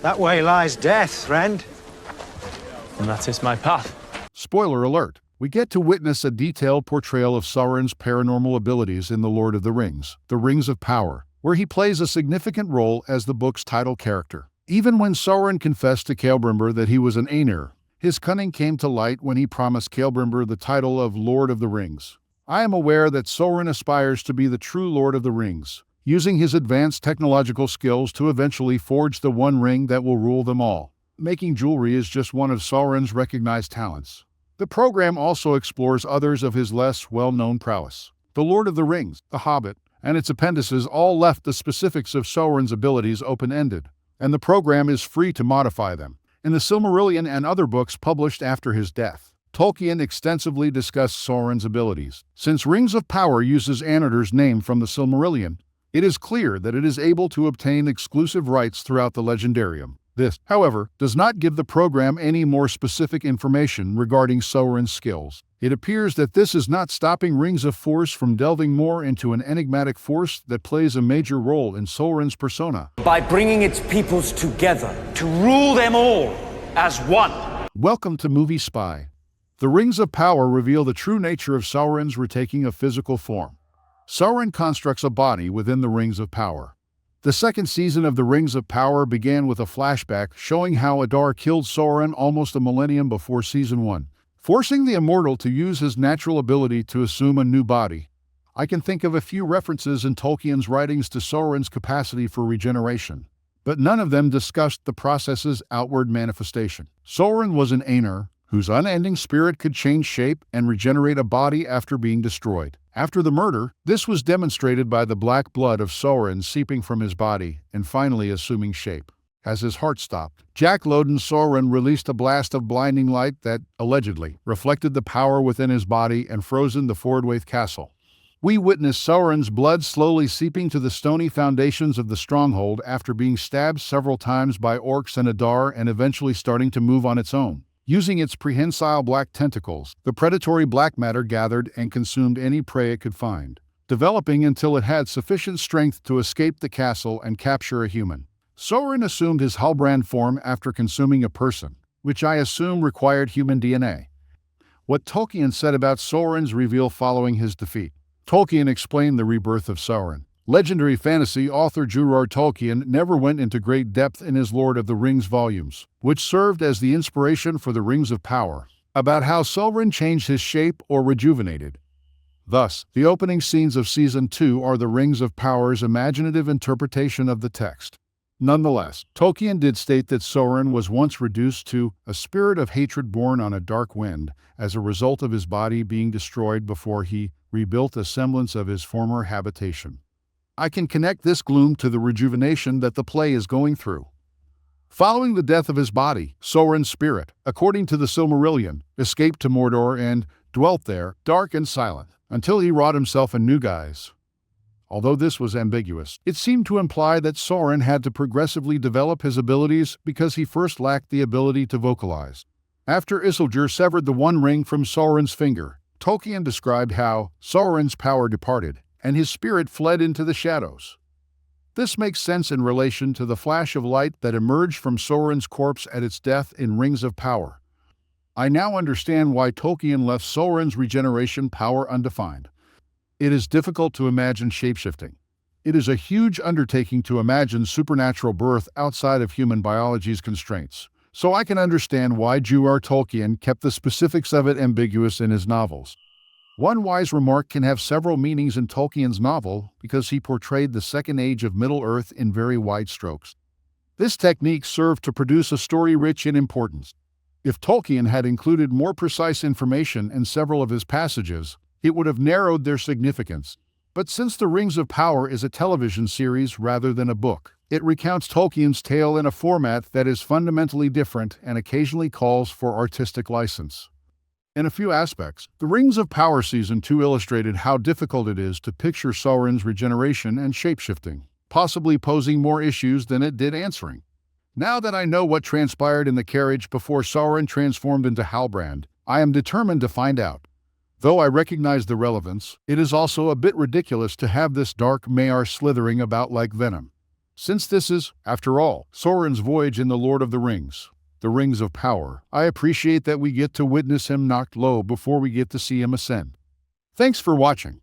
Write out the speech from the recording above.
That way lies death, friend. And that is my path. Spoiler alert. We get to witness a detailed portrayal of Sauron's paranormal abilities in The Lord of the Rings, The Rings of Power, where he plays a significant role as the book's title character. Even when Sauron confessed to Celebrimbor that he was an Ainur, his cunning came to light when he promised Celebrimbor the title of Lord of the Rings. I am aware that Sauron aspires to be the true Lord of the Rings, using his advanced technological skills to eventually forge the one ring that will rule them all. Making jewelry is just one of Sauron's recognized talents. The program also explores others of his less well-known prowess. The Lord of the Rings, The Hobbit, and its appendices all left the specifics of Sauron's abilities open-ended, and the program is free to modify them. In the Silmarillion and other books published after his death, Tolkien extensively discussed Sauron's abilities. Since Rings of Power uses Ainur's name from the Silmarillion, it is clear that it is able to obtain exclusive rights throughout the Legendarium. This, however, does not give the program any more specific information regarding Sauron's skills. It appears that this is not stopping Rings of Force from delving more into an enigmatic force that plays a major role in Sauron's persona. By bringing its peoples together to rule them all as one. Welcome to Movie Spy. The Rings of Power reveal the true nature of Sauron's retaking of physical form. Sauron constructs a body within the Rings of Power. The second season of The Rings of Power began with a flashback showing how Adar killed Sauron almost a millennium before Season 1, forcing the immortal to use his natural ability to assume a new body. I can think of a few references in Tolkien's writings to Sauron's capacity for regeneration, but none of them discussed the process's outward manifestation. Sauron was an Ainur, whose unending spirit could change shape and regenerate a body after being destroyed. After the murder, this was demonstrated by the black blood of Sauron seeping from his body and finally assuming shape. As his heart stopped, Jack Lowden's Sauron released a blast of blinding light that, allegedly, reflected the power within his body and frozen the Fordwaith castle. We witnessed Sauron's blood slowly seeping to the stony foundations of the stronghold after being stabbed several times by orcs and Adar and eventually starting to move on its own. Using its prehensile black tentacles, the predatory black matter gathered and consumed any prey it could find, developing until it had sufficient strength to escape the castle and capture a human. Sauron assumed his Halbrand form after consuming a person, which I assume required human DNA. What Tolkien said about Sauron's reveal following his defeat. Tolkien explained the rebirth of Sauron. Legendary fantasy author J.R.R. Tolkien never went into great depth in his Lord of the Rings volumes, which served as the inspiration for the Rings of Power, about how Sauron changed his shape or rejuvenated. Thus, the opening scenes of Season 2 are the Rings of Power's imaginative interpretation of the text. Nonetheless, Tolkien did state that Sauron was once reduced to a spirit of hatred born on a dark wind as a result of his body being destroyed before he rebuilt a semblance of his former habitation. I can connect this gloom to the rejuvenation that the play is going through. Following the death of his body, Sauron's spirit, according to the Silmarillion, escaped to Mordor and dwelt there, dark and silent, until he wrought himself a new guise. Although this was ambiguous, it seemed to imply that Sauron had to progressively develop his abilities because he first lacked the ability to vocalize. After Isildur severed the One Ring from Sauron's finger, Tolkien described how Sauron's power departed, and his spirit fled into the shadows. This makes sense in relation to the flash of light that emerged from Sauron's corpse at its death in Rings of Power. I now understand why Tolkien left Sauron's regeneration power undefined. It is difficult to imagine shapeshifting. It is a huge undertaking to imagine supernatural birth outside of human biology's constraints, so I can understand why J.R.R. Tolkien kept the specifics of it ambiguous in his novels. One wise remark can have several meanings in Tolkien's novel because he portrayed the Second Age of Middle-earth in very wide strokes. This technique served to produce a story rich in importance. If Tolkien had included more precise information in several of his passages, it would have narrowed their significance. But since The Rings of Power is a television series rather than a book, it recounts Tolkien's tale in a format that is fundamentally different and occasionally calls for artistic license. In a few aspects, The Rings of Power Season 2 illustrated how difficult it is to picture Sauron's regeneration and shapeshifting, possibly posing more issues than it did answering. Now that I know what transpired in the carriage before Sauron transformed into Halbrand, I am determined to find out. Though I recognize the relevance, it is also a bit ridiculous to have this dark Maiar slithering about like venom. Since this is, after all, Sauron's voyage in The Lord of the Rings of Power, I appreciate that we get to witness him knocked low before we get to see him ascend. Thanks for watching.